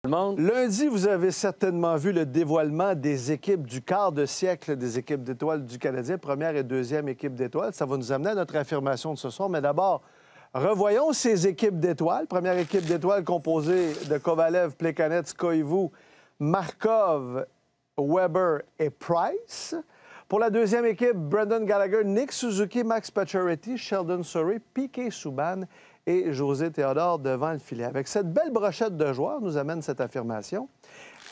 Lundi, vous avez certainement vu le dévoilement des équipes du quart de siècle des équipes d'étoiles du Canadien, première et deuxième équipe d'étoiles. Ça va nous amener à notre affirmation de ce soir. Mais d'abord, revoyons ces équipes d'étoiles. Première équipe d'étoiles composée de Kovalev, Plekanec, Koivu, Markov, Weber et Price. Pour la deuxième équipe, Brendan Gallagher, Nick Suzuki, Max Pacioretty, Sheldon Souray, Piquet Souban et José Théodore devant le filet. Avec cette belle brochette de joueurs, nous amène cette affirmation.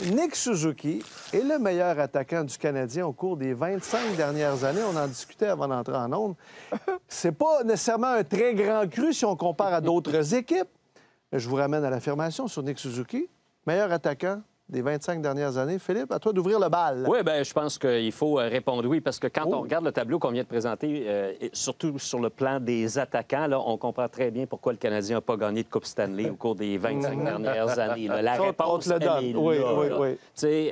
Nick Suzuki est le meilleur attaquant du Canadien au cours des 25 dernières années. On en discutait avant d'entrer en ondes. C'est pas nécessairement un très grand cru si on compare à d'autres équipes. Mais je vous ramène à l'affirmation sur Nick Suzuki, meilleur attaquant des 25 dernières années. Philippe, à toi d'ouvrir le bal. Oui, bien, je pense qu'il faut répondre oui, parce que quand on regarde le tableau qu'on vient de présenter, et surtout sur le plan des attaquants, là, on comprend très bien pourquoi le Canadien n'a pas gagné de Coupe Stanley au cours des 25 dernières années. Là. La réponse, elle est oui, là. Oui, là. oui. Tu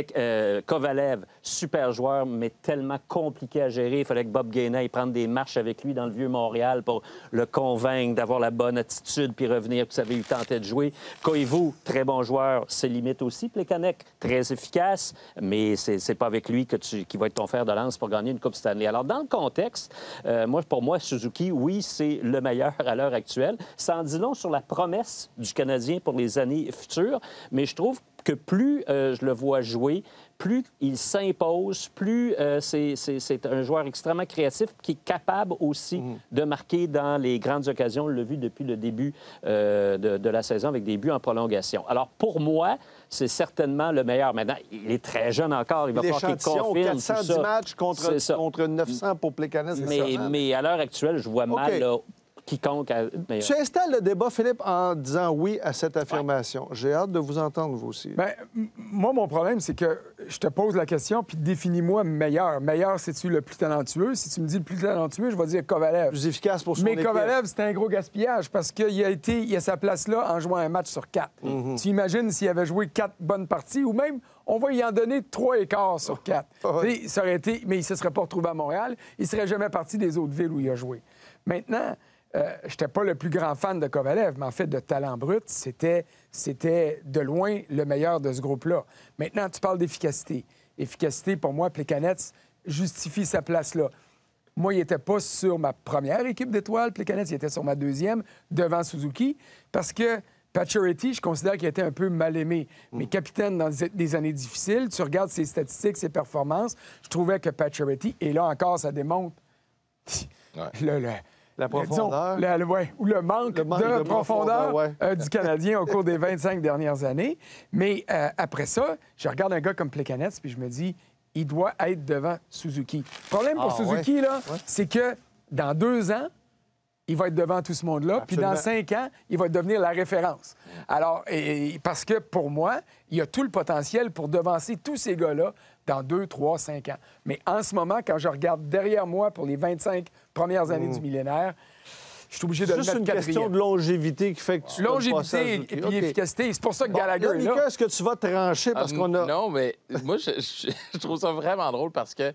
sais, Kovalev, super joueur, mais tellement compliqué à gérer. Il fallait que Bob Gainey prenne des marches avec lui dans le Vieux-Montréal pour le convaincre d'avoir la bonne attitude puis revenir, puis ça avait eu tenté de jouer. Koivu, très bon joueur, c'est limite aussi. Plekanec, très efficace, mais c'est pas avec lui qui va être ton fer de lance pour gagner une Coupe Stanley. Alors, dans le contexte, pour moi, Suzuki, oui, c'est le meilleur à l'heure actuelle. Ça en dit long sur la promesse du Canadien pour les années futures, mais je trouve que plus je le vois jouer, plus il s'impose, plus c'est un joueur extrêmement créatif qui est capable aussi de marquer dans les grandes occasions. On l'a vu depuis le début de la saison avec des buts en prolongation. Alors, pour moi, c'est certainement le meilleur. Maintenant, il est très jeune encore. Il va falloir qu'il confirme 410 matchs contre 900 pour Plekanec. Mais à l'heure actuelle, je vois mal... Là, quiconque. Tu installes le débat, Philippe, en disant oui à cette affirmation. Ouais. J'ai hâte de vous entendre, vous aussi. Bien, moi, mon problème, c'est que je te pose la question, puis définis-moi meilleur. Meilleur, c'est-tu le plus talentueux? Si tu me dis le plus talentueux, je vais dire Kovalev. Plus efficace pour son équipe. Mais Kovalev, c'est un gros gaspillage parce qu'il a sa place là en jouant un match sur 4. Tu imagines s'il avait joué 4 bonnes parties ou même, on va y en donner 3 écarts sur 4. Ça aurait été... Mais il ne se serait pas retrouvé à Montréal. Il ne serait jamais parti des autres villes où il a joué. Maintenant... je n'étais pas le plus grand fan de Kovalev, mais en fait, de talent brut, c'était de loin le meilleur de ce groupe-là. Maintenant, tu parles d'efficacité. Efficacité, pour moi, Plekanec justifie sa place là. Moi, il n'était pas sur ma première équipe d'étoiles. Plekanec, il était sur ma deuxième, devant Suzuki, parce que Pacioretty, je considère qu'il était un peu mal aimé. Mais capitaine dans des années difficiles, tu regardes ses statistiques, ses performances, je trouvais que Pacioretty, et là encore, ça démontre... La profondeur. Ou le manque de profondeur du Canadien au cours des 25 dernières années. Mais après ça, je regarde un gars comme Plekanec puis je me dis, il doit être devant Suzuki. Le problème pour Suzuki, c'est que dans 2 ans, il va être devant tout ce monde-là. Puis dans 5 ans, il va devenir la référence. Alors, parce que pour moi, il y a tout le potentiel pour devancer tous ces gars-là dans 2, 3, 5 ans. Mais en ce moment, quand je regarde derrière moi pour les 25 premières années du millénaire, je suis obligé de le mettre quatrième. C'est juste une question de longévité qui fait que tu longévité et puis efficacité. C'est pour ça que Gallagher est là. Est-ce que tu vas trancher parce qu'on a... Non, mais moi, je trouve ça vraiment drôle parce que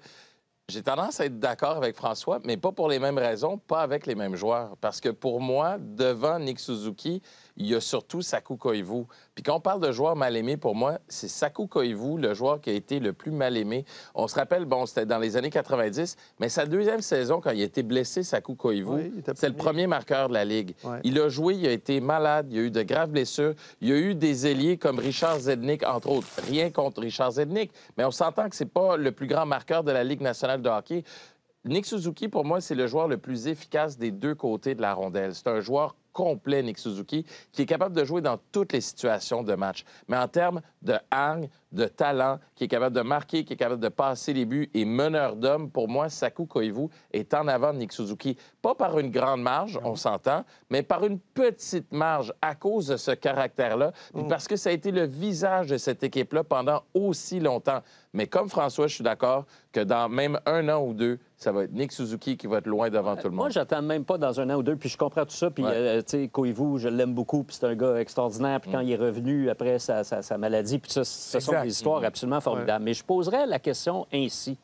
j'ai tendance à être d'accord avec François, mais pas pour les mêmes raisons, pas avec les mêmes joueurs. Parce que pour moi, devant Nick Suzuki, il y a surtout Saku Koivu. Puis quand on parle de joueurs mal aimés, pour moi, c'est Saku Koivu, le joueur qui a été le plus mal aimé. On se rappelle, bon, c'était dans les années 90, mais sa deuxième saison, quand il a été blessé, Saku Koivu, c'est le premier marqueur de la Ligue. Ouais. Il a joué, il a été malade, il a eu de graves blessures. Il y a eu des ailiers comme Richard Zednik, entre autres. Rien contre Richard Zednik, mais on s'entend que c'est pas le plus grand marqueur de la Ligue nationale de hockey. Nick Suzuki, pour moi, c'est le joueur le plus efficace des deux côtés de la rondelle. C'est un joueur complet, Nick Suzuki, qui est capable de jouer dans toutes les situations de match. Mais en termes de hargne, de talent, qui est capable de marquer, qui est capable de passer les buts et meneur d'hommes, pour moi, Saku Koivu est en avant de Nick Suzuki. Pas par une grande marge, on s'entend, mais par une petite marge à cause de ce caractère-là, puis parce que ça a été le visage de cette équipe-là pendant aussi longtemps. Mais comme François, je suis d'accord que dans même 1 an ou 2, ça va être Nick Suzuki qui va être loin devant tout le monde. Moi, j'attends même pas dans 1 an ou 2, puis je comprends tout ça. Puis, tu sais, Koivu, je l'aime beaucoup, puis c'est un gars extraordinaire. Puis quand il est revenu après sa maladie, puis ça, ce sont des histoires absolument formidables. Mais je poserais la question ainsi.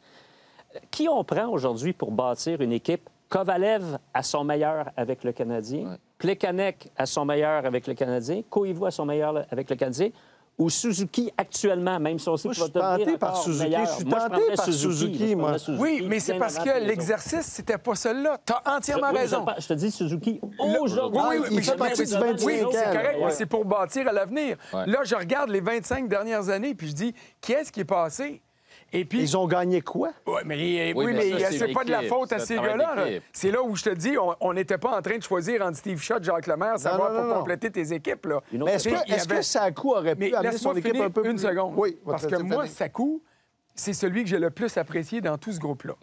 Qui on prend aujourd'hui pour bâtir une équipe? Kovalev à son meilleur avec le Canadien Plekanec à son meilleur avec le Canadien, Koivu à son meilleur avec le Canadien, ou Suzuki actuellement, même si on sait Moi, qu'il je va suis devenir tenté par encore Suzuki. meilleur. Je suis Moi, tenté prendrais par Suzuki, moi. Oui, mais c'est bien parce avant que les autres. l'exercice, c'était pas celui-là. Tu as entièrement Oui, raison. je te dis Suzuki aujourd'hui. Oui, il fait partie du 25e. Oui, c'est correct, Ouais. mais c'est pour bâtir à l'avenir. Ouais. Là, je regarde les 25 dernières années, puis je dis, qui est-ce qui est passé? Et puis, Ils ont gagné quoi? ouais, mais, Oui, mais ça, c'est c'est pas de la l'équipe. faute à C'est ces un travail gars-là. là. d'équipe. C'est là où je te dis, on n'était pas en train de choisir entre Steve Schott, Jacques Lemaire, savoir non, pour non. compléter tes équipes. Là. Une Mais autre est-ce que Sakou aurait Mais pu amener laisse-moi son équipe finir un peu plus... une seconde. Oui, Parce votre que moi, finir. Sakou, c'est celui que j'ai le plus apprécié dans tout ce groupe-là.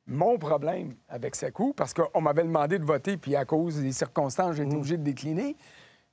Mon problème avec Sakou, parce qu'on m'avait demandé de voter, puis à cause des circonstances, j'ai été obligé de décliner.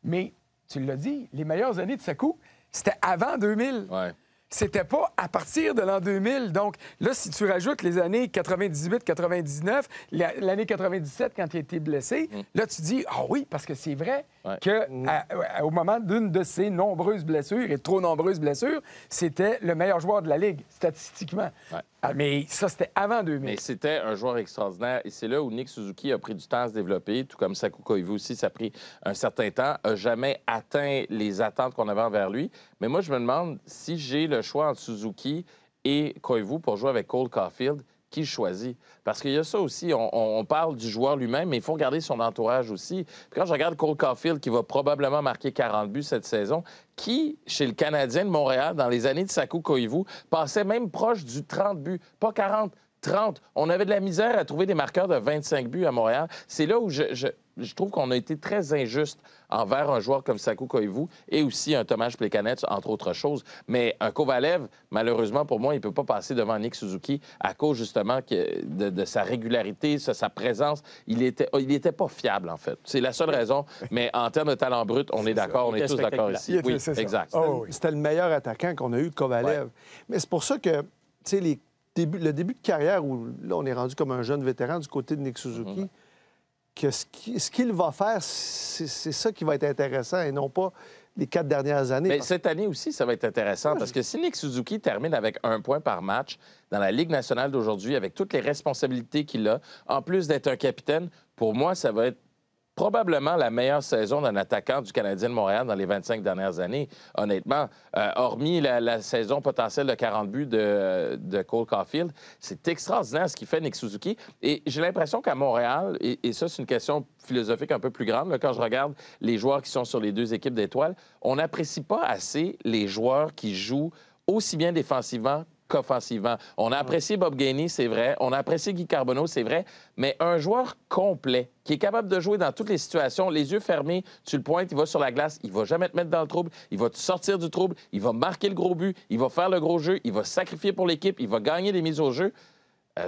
Mais tu l'as dit, les meilleures années de Sakou, c'était avant 2000. Ouais. C'était pas à partir de l'an 2000. Donc, là, si tu rajoutes les années 98-99, l'année 97, quand il a été blessé, là, tu dis, ah oui, parce que c'est vrai Ouais. qu'au moment d'une de ses nombreuses blessures, et trop nombreuses blessures, c'était le meilleur joueur de la Ligue, statistiquement. Ouais. Ah, mais ça, c'était avant 2000. Mais c'était un joueur extraordinaire. Et c'est là où Nick Suzuki a pris du temps à se développer, tout comme Sakou Koivu aussi, ça a pris un certain temps, n'a jamais atteint les attentes qu'on avait envers lui. Mais moi, je me demande si j'ai le choix entre Suzuki et Koivu pour jouer avec Cole Caulfield, qui je choisis? Parce qu'il y a ça aussi, on parle du joueur lui-même, mais il faut regarder son entourage aussi. Puis quand je regarde Cole Caulfield, qui va probablement marquer 40 buts cette saison, qui, chez le Canadien de Montréal, dans les années de Sakou Koivu, passait même proche du 30 buts, pas 40, 30. On avait de la misère à trouver des marqueurs de 25 buts à Montréal. C'est là où je trouve qu'on a été très injuste envers un joueur comme Sakou Koivu et aussi un Tomáš Plekanec, entre autres choses. Mais un Kovalev, malheureusement pour moi, il ne peut pas passer devant Nick Suzuki à cause justement de sa régularité, sa présence. Il était pas fiable, en fait. C'est la seule raison. Mais en termes de talent brut, on est d'accord, on est tous d'accord ici. Oui, C'est ça. exact. Oh, oui. C'était le meilleur attaquant qu'on a eu, Kovalev. Ouais. Mais c'est pour ça que, tu sais, le début de carrière, où là, on est rendu comme un jeune vétéran du côté de Nick Suzuki, que ce qu'il va faire, c'est ça qui va être intéressant et non pas les 4 dernières années. Mais cette année aussi, ça va être intéressant parce que si Nick Suzuki termine avec 1 point par match dans la Ligue nationale d'aujourd'hui, avec toutes les responsabilités qu'il a, en plus d'être un capitaine, pour moi, ça va être probablement la meilleure saison d'un attaquant du Canadien de Montréal dans les 25 dernières années, honnêtement. Hormis la saison potentielle de 40 buts de Cole Caulfield, c'est extraordinaire ce qu'il fait Nick Suzuki. Et j'ai l'impression qu'à Montréal, et ça, c'est une question philosophique un peu plus grande, là, quand je regarde les joueurs qui sont sur les 2 équipes d'étoiles, on n'apprécie pas assez les joueurs qui jouent aussi bien défensivement qu'offensivement. On a apprécié Bob Gainey, c'est vrai. On a apprécié Guy Carbonneau, c'est vrai. Mais un joueur complet, qui est capable de jouer dans toutes les situations, les yeux fermés, tu le pointes, il va sur la glace, il va jamais te mettre dans le trouble, il va te sortir du trouble, il va marquer le gros but, il va faire le gros jeu, il va sacrifier pour l'équipe, il va gagner des mises au jeu.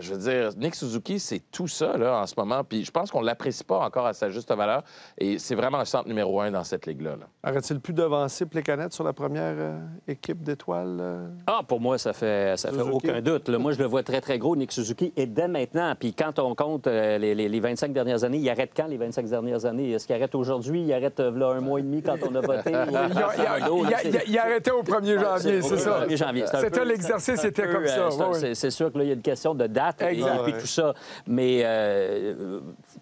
Je veux dire, Nick Suzuki, c'est tout ça là, en ce moment. Puis je pense qu'on ne l'apprécie pas encore à sa juste valeur. Et c'est vraiment un centre numéro 1 dans cette ligue-là. Là. Aurait-il pu devancer Plekanec sur la première équipe d'étoiles? Ah, pour moi, ça fait aucun doute. Là, moi, je le vois très, très gros, Nick Suzuki. Et dès maintenant, puis quand on compte les 25 dernières années, il arrête quand, les 25 dernières années? Est-ce qu'il arrête aujourd'hui? Il arrête là, 1 mois et demi quand on a voté? Il arrêtait au 1er janvier, c'est ça. 1er janvier. C'était l'exercice, c'était comme ça. C'est sûr que là, il y a une question de date et Exact. puis tout ça. Mais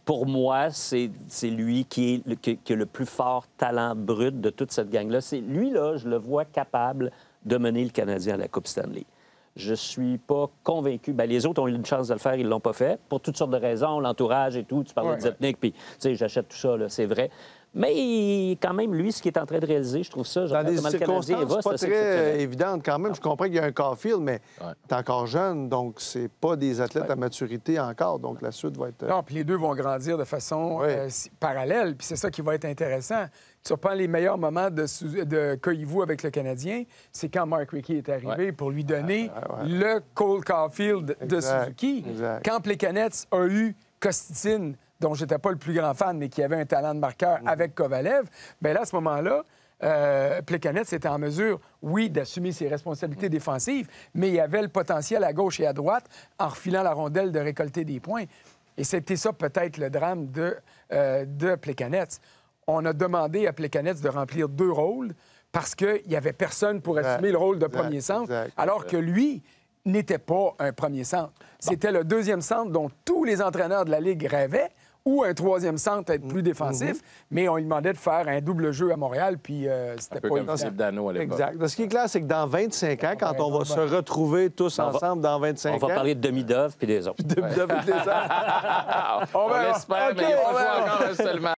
pour moi, c'est lui qui est le plus fort talent brut de toute cette gang-là. Lui, là, je le vois capable de mener le Canadien à la Coupe Stanley. Je suis pas convaincu. Bien, les autres ont eu une chance de le faire, ils l'ont pas fait. Pour toutes sortes de raisons, l'entourage et tout. Tu parlais de Zetnik, puis tu sais, j'achète tout ça, là, c'est vrai. Mais quand même, lui, ce qu'il est en train de réaliser, je trouve ça... Dans des circonstances pas très évidentes quand même. Je comprends qu'il y a un Caulfield, mais t'es encore jeune, donc c'est pas des athlètes à maturité encore. Donc la suite va être... Non, puis les deux vont grandir de façon parallèle, puis c'est ça qui va être intéressant. Tu reprends les meilleurs moments de Koivu avec le Canadien, c'est quand Mark Recchi est arrivé pour lui donner le Cole Caulfield de Suzuki. Exact. Quand Plekanec a eu Kostitine, dont j'étais pas le plus grand fan, mais qui avait un talent de marqueur avec Kovalev, bien là, à ce moment-là, Plekanec était en mesure, oui, d'assumer ses responsabilités défensives, mais il avait le potentiel à gauche et à droite, en refilant la rondelle, de récolter des points. Et c'était ça peut-être le drame de Plekanec. On a demandé à Plekanec de remplir 2 rôles parce qu'il n'y avait personne pour assumer le rôle de premier centre, alors que lui n'était pas un premier centre. C'était le 2e centre dont tous les entraîneurs de la Ligue rêvaient. ou un troisième centre être plus défensif, mais on lui demandait de faire un double jeu à Montréal, puis c'était Un peu pas comme Philippe Dano à l'époque. Exact. Ce qui est clair, c'est que dans 25 ans, quand on va se retrouver tous ensemble dans 25 ans... On va parler de demi-dove puis des autres. de- On On verra. l'espère, mais il va jouer encore un seul match.